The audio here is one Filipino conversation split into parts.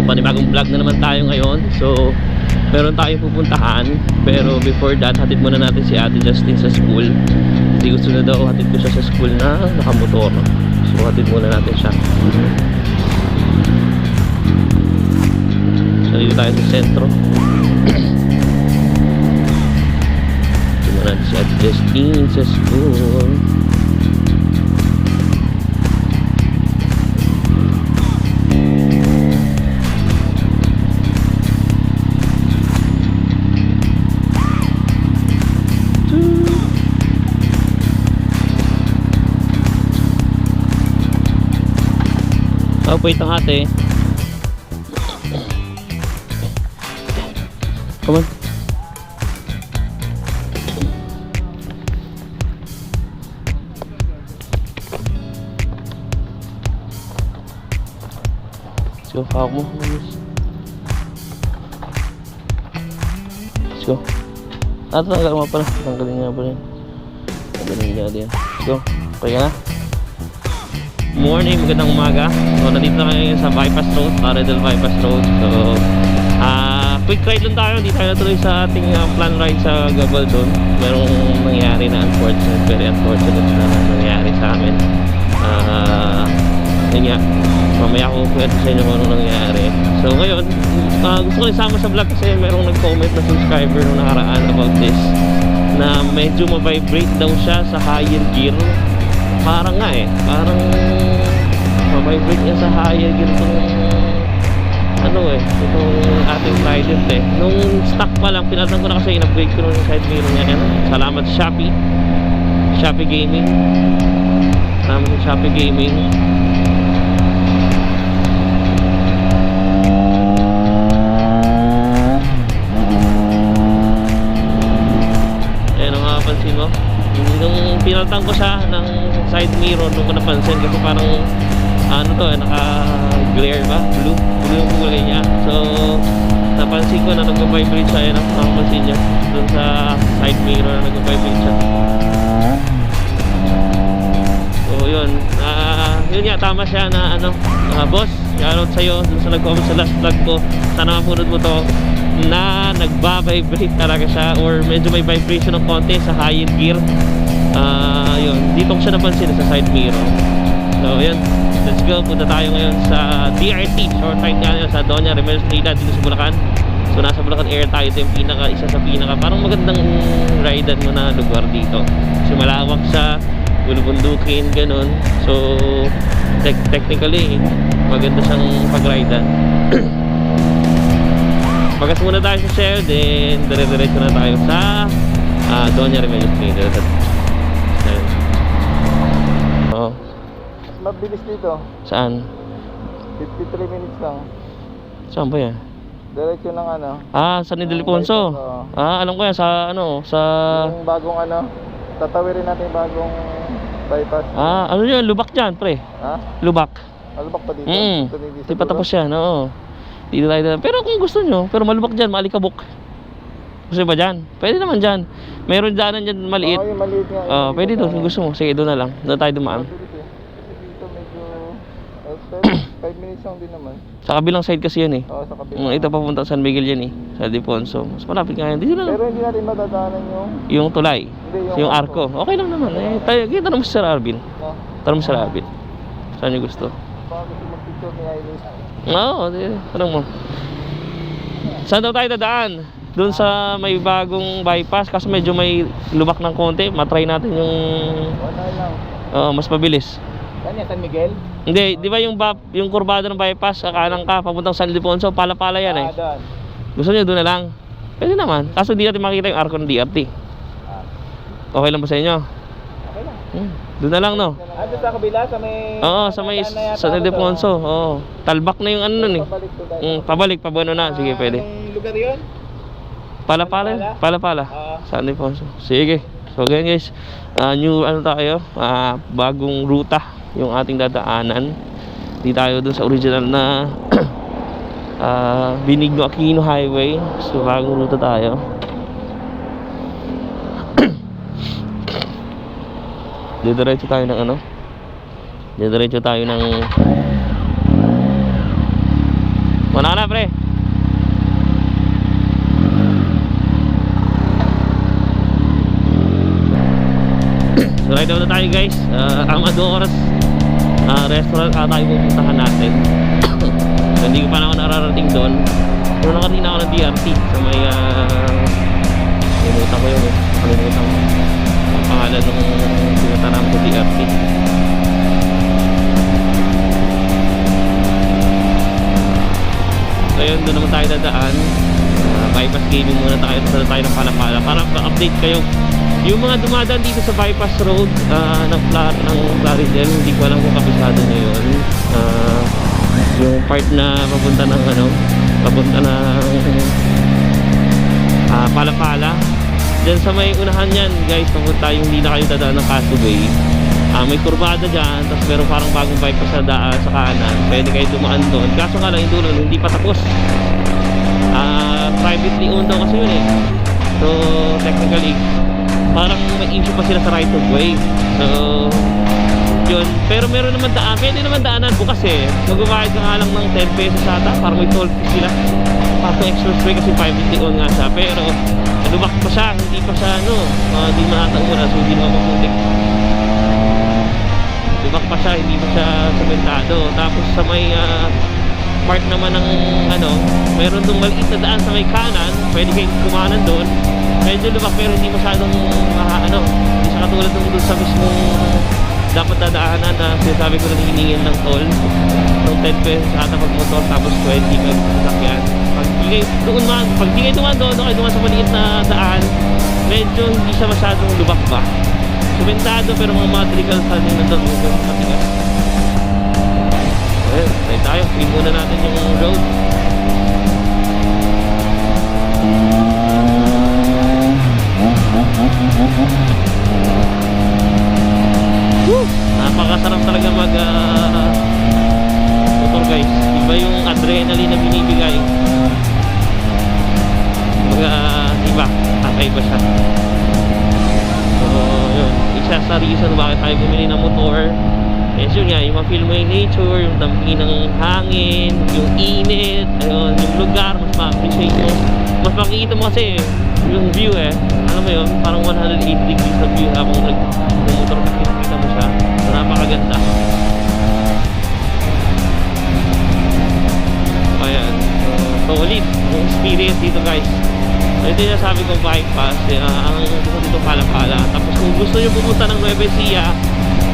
panibagong vlog na naman tayo ngayon. So meron tayong pupuntahan, pero before that hatid muna natin si Ate Justin sa school. Hindi gusto na daw hatid ko siya sa school na nakamotor, so hatid muna natin siya. So dito tayo sa sentro. Hatid muna natin si Ate Justin sa school. Oh, wait ang ate. Come on. Let's go, hawak mo. Let's go. Tanggal mo pala. Tanggalin nga pala yun. Tanggalin nga din. Let's go. Okay ka na? Morning, magandang umaga. So nandito na kayo sa Bypass Road, Redel Bypass Road. So quick ride lang tayo. Hindi tayo natuloy sa ating plan ride sa Gabaldon. Merong nangyari na unfortunate, very unfortunate na nangyari sa amin. Yun nga, mamaya ko kwento sa inyo kung ano nangyari. So ngayon, gusto ko isama sa vlog kasi merong nag-comment na subscriber nung nakaraan about this, na medyo ma-vibrate daw siya sa higher gear. Parang nga parang ma-vibrate niya sa higher gear itong itong ating Trident nung stock pa lang, pinatang ko na kasi in-upgrade ko nung side mirror niya. Salamat sa Shopee Gaming. Salamat sa Shopee Gaming. Ayan ang mapapansin mo. Nung pinaltang ko siya ng side mirror, nung ko napansin kasi parang naka-glare ba? Blue yung kulay niya. So napansin ko na nag-vibrate siya. Ayan, nakapansin niya dun sa side mirror na nag-vibrate siya. So yun, yun nga, tama siya na boss, shoutout sa'yo dun sa nag-comment sa last vlog ko. Sana mapunod mo to, na nagba-vibrate talaga siya, or medyo may vibration ng konti sa high-end gear. Yun, dito ko siya napansin sa side mirror. So yun, let's go. Punta tayo ngayon sa DRT, short ride nga sa Doña Remedios Trinidad dito sa Bulacan. So nasa Bulacan Air tayo. Ito yung isa sa pinaka parang magandang ridean mo na lugar dito kasi malawak siya, bulubundukin, ganun. So technically maganda siyang pag-ridean. Magas muna tayo sa Shell, then dire-diretso na tayo sa Doña Remedios Trinidad. Oh. Mabilis dito. Saan? 53 minutes lang. Saan ba yan? Diretso ng San Ildefonso. Alam ko yan sa sa yung bagong tatawirin natin yung bagong bypass. Ano yun? Lubak dyan, pre. Lubak. Lubak pa dito? Di pa tapos yan, oo. Dito tayo. Pero kung gusto nyo, pero malubak dyan, maalikabok. Gusto ba dyan? Pwede naman dyan. Meron dyanan dyan maliit. Oo, yung maliit nga. Pwede doon kung gusto mo. Sige, doon na lang. Doon tayo dumaan. Dito medyo 5 minutes lang din naman. Sa kabilang side kasi yan Oo, sa kabilang. Ito papunta San Miguel yan Sa Ildefonso. Mas malapit nga yan. Dito na lang. Pero hindi natin madadaanan yung tulay. Hindi, yung arco. Okay lang naman. Kita naman si Sir Arvin. Tanong mo si Sir Arvin. Saan nyo gusto? Baka gusto mag-picture ni Aileen. Oo, tanong mo. Saan daw tayo dadaan? Doon sa may bagong bypass, kasi medyo may lubak ng konti. Matry natin yung mas mabilis. Saan yan? San Miguel? Hindi, di ba yung kurbada ng bypass, kanan ka, papuntang San Ildefonso, pala-pala yan Doon. Gusto niyo doon na lang? Pwede naman. Kaso hindi natin makita yung arco ng DRT. Okay lang ba sa inyo? Okay lang. Doon na lang, no? Doon sa kabila, sa may... Oo, sa may San Ildefonso. Oo. Talbak na yung nun pabalik, pabuano na. Sige, pwede. Anong lugar yun? Pala-pala. San Ildefonso. Sige. So ganyan guys, new tayo, bagong ruta yung ating dadaanan. Hindi tayo dun sa original na Benigno Aquino Highway. So bagong ruta tayo. Didiretso tayo ng Didiretso tayo ng Mananap. ride out na tayo guys. Amadores restaurant tayo pupuntahan natin. So, hindi ko pa na ako nararating doon. Pero nakatingin ako ng DRT sa may kalimutan ko yun eh. Kalimutan ko ang pangalan ng pinataram ko DRT. So yun, doon naman tayo dadaan. Bypass gaming muna tayo. Tapos tayo ng Palapala para update kayo. Yung mga dumadaan dito sa bypass road ng Plaridel, hindi ko alam kung kabisado na yun. Yung part na papunta ng Palapala. Diyan sa may unahan yan guys, papunta yung hindi na kayo dadaan ng Casubay. May kurbada dyan, tapos meron parang bagong bypass na daan sa kanan. Pwede kayo dumaan doon. Kaso nga lang yung dulo, hindi pa tapos. Privately owned daw kasi yun eh. So technically parang may issue pa sila sa right of way. So yun, pero meron naman daan, pwede naman daanan bukas eh. Magbabayad ka nga lang ng 10 pesos ata, parang may toll fee sila. Parang expressway kasi privately owned nga siya. Pero lubak pa siya, hindi pa siya hindi matauran, so hindi naman maputik. Lubak pa siya, hindi pa siya sementado. Tapos sa may part naman ng meron dong maliit na daan sa may kanan, pwede kayong kumanan doon. Medyo lubak pero hindi masyadong hindi siya katulad ng doon sa mismong dapat dadaanan na sinasabi ko na hiningin ng toll. So 10 pesos ata pag motor, tapos 20 pag sasakyan. Pag di kayo dumaan doon sa maliit na daan, medyo hindi siya masyadong lubak ba. Sementado pero mga material sa din nandun medyo matigas. Ayun, tayo. Feel muna natin yung road. Woo! Napakasarap talaga mag motor guys. Iba yung adrenaline na binibigay. Iba. Kakaiba siya. So yun, isa sa reason bakit tayo bumili ng motor. Yes, yun nga, yung ma-feel mo yung nature, yung dampi ng hangin, yung init, ayun, yung lugar, mas ma-appreciate mo. Mas makikita mo kasi yung view eh. Alam mo yun, parang 180 degrees na view habang nag-motor ka, nakikita mo siya. So, napakaganda. Ayan. So ulit, yung experience dito guys. Ito yung sabi kong bypass, ang gusto dito Palapala. Tapos kung gusto nyo pumunta ng Nueva Ecija,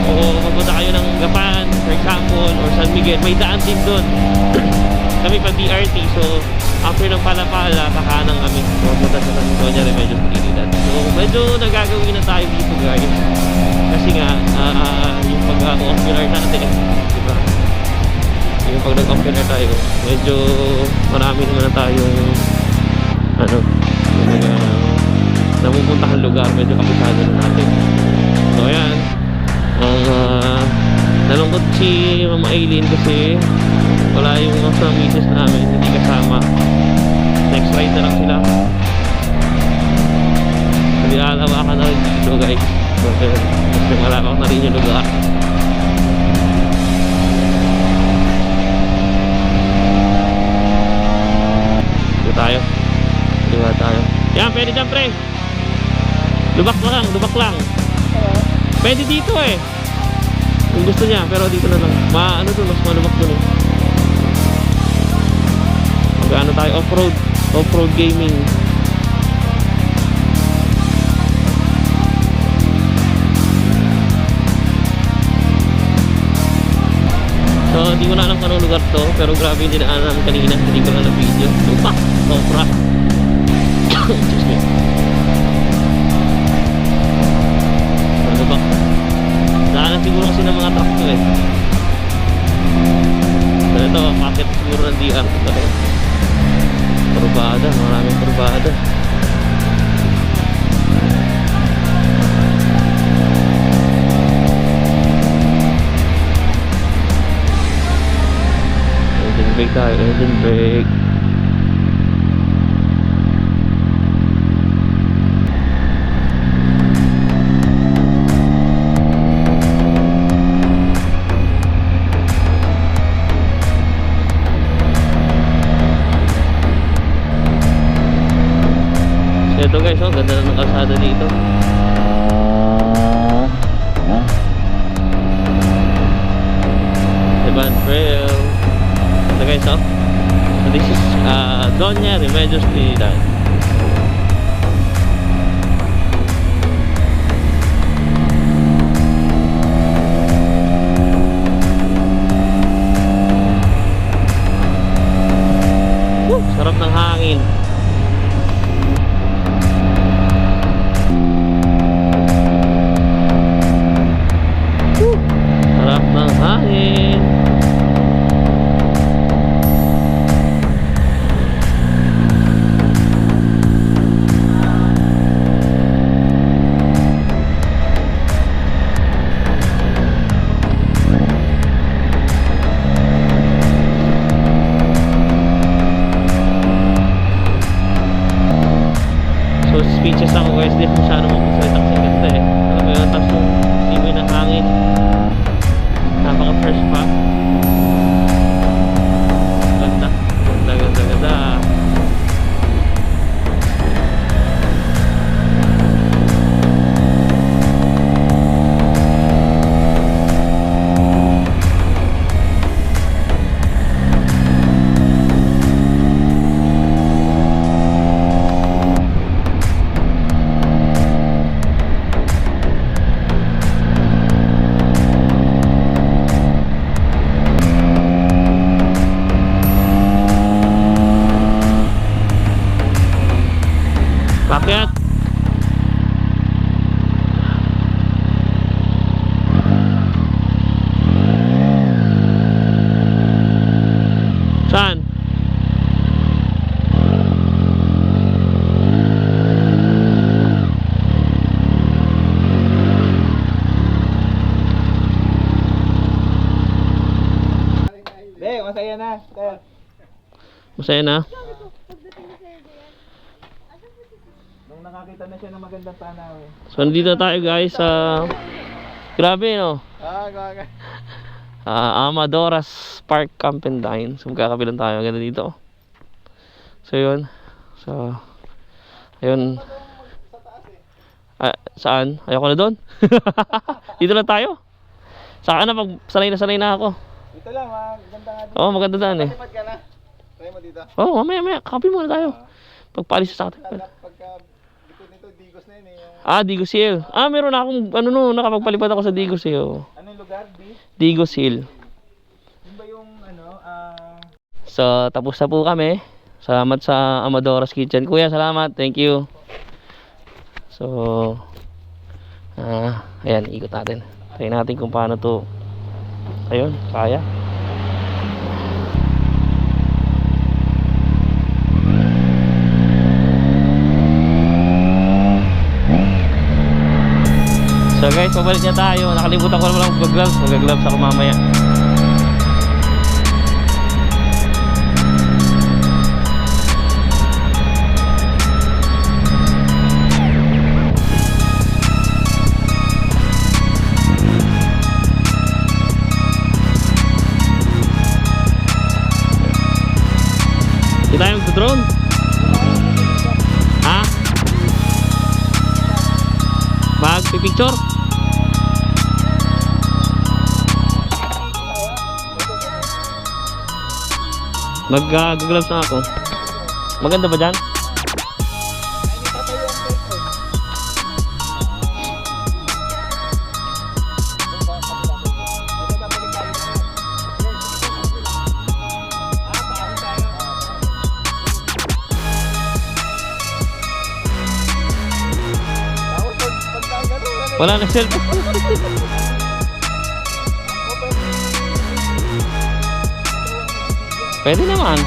o mapunta kayo ng Gapan, for example, or San Miguel, may daan din doon. Kami pa DRT, so after ng Palapala, kakanan kami. So punta sa San Antonio Remedios Trinidad. So medyo nagagawin na tayo dito guys. Kasi nga, yung pag-ocular natin, diba? Yung pag nag-ocular tayo, medyo marami naman na tayong napupuntahan lugar, medyo kapisado na natin. So ayan, nalungkot si Mama Aileen kasi wala yung mga misis namin, hindi kasama. Next ride na lang sila. Hindi alawakan na rin dito guys, kasi malawak na rin yung lugar. Dito tayo. Diba tayo? Yan, pwede dyan pre. Lubak lang. Pwede dito eh. Kung gusto niya, pero dito na lang. Mas malubak dun eh. Mag-ano tayo, off-road gaming. So, hindi ko na alam kung anong lugar to, pero grabe yung dinaanan namin kanina. Hindi ko na video. Lupa, sobra. Excuse me. Ano ba? Daanan siguro kasi ng mga truck to eh. So ito, packet siguro ng DR. Turbada, maraming turbada. Engine brake tayo, engine brake. Ito guys, ganda na ng kalsada dito. Iban Trail. So guys, oh. So this is Doña Remedios Trinidad. Sarap ng hangin. Sarap ng hangin. Speeches ako guys, di masyado magpasalita kasi ganda eh. Alam mo yun, tapos yung simoy ng hangin, napaka fresh pa. Ganda, ganda, ganda, ganda. Pakyat. Saan? Masaya na. Masaya na? Nung nakakita na siya ng magandang tanawin. So nandito tayo guys sa grabe no. Gaga. Amadoras Park Camp and Dine. So magkakabilan tayo ganda dito. So yun. So ayun. Saan? Ayoko na doon. Dito lang tayo. Saka na pag sanay na ako. Dito lang, maganda nga dito. Oo, maganda daan eh. Matipad ka na. Try mo dito. Oo, mamaya kape muna tayo. Pagpaalis sa atin. Pagka dito nito, Digos na yun eh. Yung... Digos Hill. Meron akong nakapagpalipad ako sa Digos eh. Oh. Anong lugar? Digos Hill. Yun ba yung So, tapos na po kami. Salamat sa Amadoras Kitchen. Kuya, salamat. Thank you. So, ayan, ikot natin. Try natin kung paano to. Ayun, kaya. So guys, pabalik na tayo. Nakalimutan ko naman mag-gloves. Mag-gloves ako mamaya. Hindi tayo mag-drone? Ha? Mag-picture? Mag-gloves na ako. Maganda ba dyan? Wala na cellphone. Pwede naman.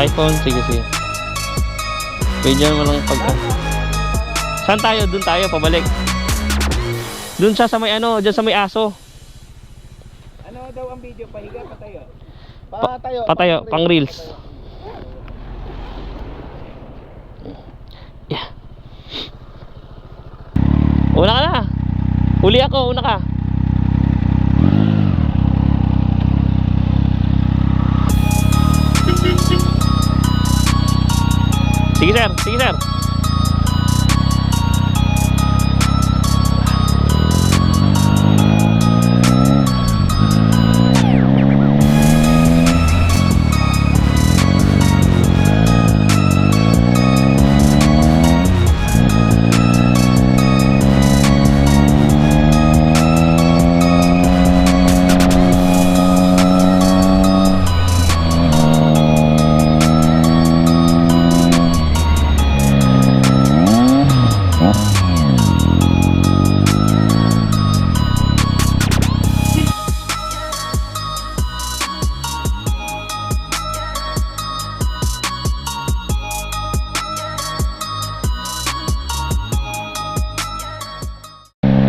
iPhone, sige. Pwede mo lang pag... Saan tayo? Doon tayo, pabalik. Doon siya sa may ano, dyan sa may aso. Ano daw ang video? Pahiga, patayo? Patayo, pang reels. Yeah. Una ka na. Huli ako, una ka. Sige sir, sige sir.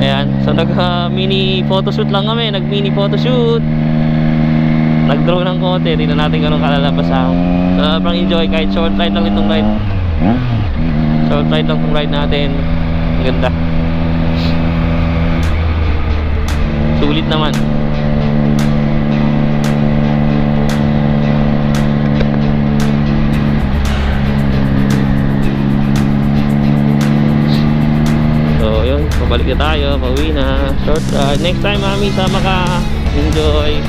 Ayan, so nag-mini photoshoot lang kami, nag-mini photoshoot. Nag-draw ng konti, tingnan natin kung kalalabas ako. Sobrang enjoy, kahit short ride lang itong ride. Short ride lang itong ride natin. Ang ganda. Sulit naman. So yun, pabalik na tayo, pauwi na. Short ride. Next time mami, sama ka. Enjoy.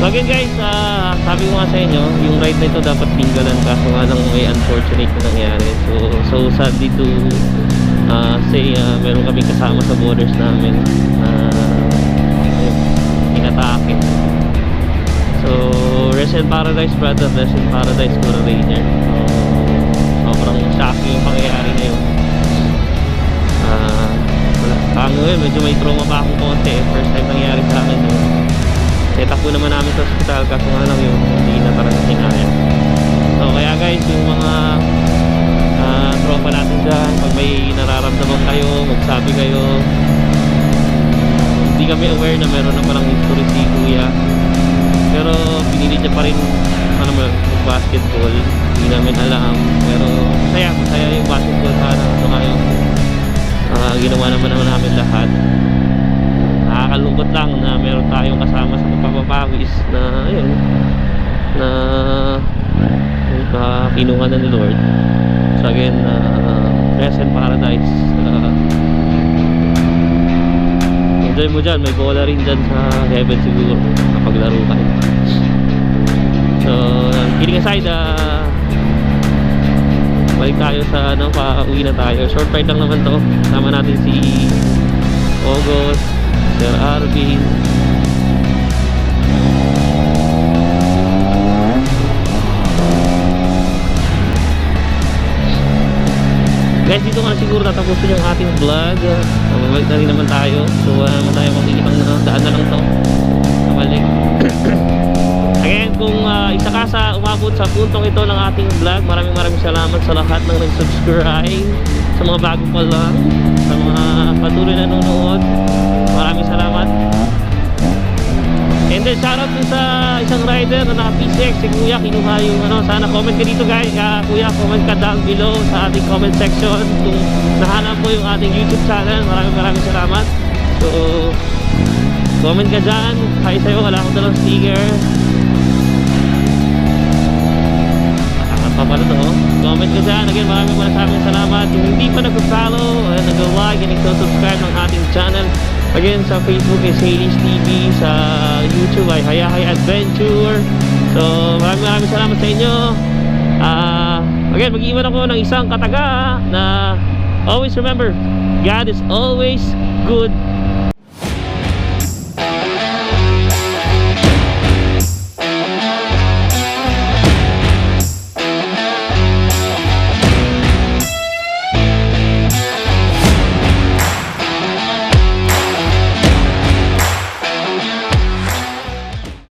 So again guys, sabi ko nga sa inyo, yung ride na ito dapat tinggalan, kaso nga lang may unfortunate na nangyari. So sadly to say, meron kami kasama sa borders namin inatake. So rest in paradise brother, rest in paradise Guru Rainier. Sobrang shocking yung pangyayari na yun. Medyo may trauma pa akong konti. First time nangyari sa akin yun. Takbo naman namin sa hospital, kaso nga lang yung hindi na parang kinaya. So kaya guys, yung mga tropa natin dyan, pag may nararamdaman kayo, magsabi kayo. Hindi kami aware na meron na parang history si kuya, pero pinili niya pa rin basketball. Hindi namin alam, pero masaya yung basketball. Sana ito nga yung ginawa naman namin lahat. Nakakalungkot lang na meron tayong kasama sa pagpapapawis na ayun, na kinuha na ni Lord. So again, rest in paradise. Enjoy mo dyan, may bola rin dyan sa heaven siguro kapag laro ka. So kidding aside, balik tayo sa pauwi na tayo. Short ride lang naman to. Kasama natin si August, Sir Arvin. Guys, dito nga siguro tatapusin yung ating vlog. Mabalik na rin naman tayo. So wala naman tayo makikitang daan na lang to. Mabalik. Again, kung isa ka sa umabot sa puntong ito ng ating vlog, maraming salamat sa lahat ng nag-subscribe, sa mga bago pa lang, sa mga patuloy na nanonood. Maraming salamat. And then shoutout din sa isang rider na naka-P6, si Kuya, kinuha yung sana comment ka dito guys. Kuya, comment ka down below sa ating comment section kung nahanap mo yung ating YouTube channel. Maraming salamat. So comment ka dyan. Hi sa'yo, wala akong dalang sticker. Papalo to, comment ka dyan. Again, maraming salamat. Kung hindi pa nag-follow, nag-like, and nag-subscribe ng ating channel. Again, sa Facebook is Haily's TV, sa YouTube ay Hayahay Adventure. So maraming salamat sa inyo. Again, mag-iwan ako ng isang kataga na always remember, God is always good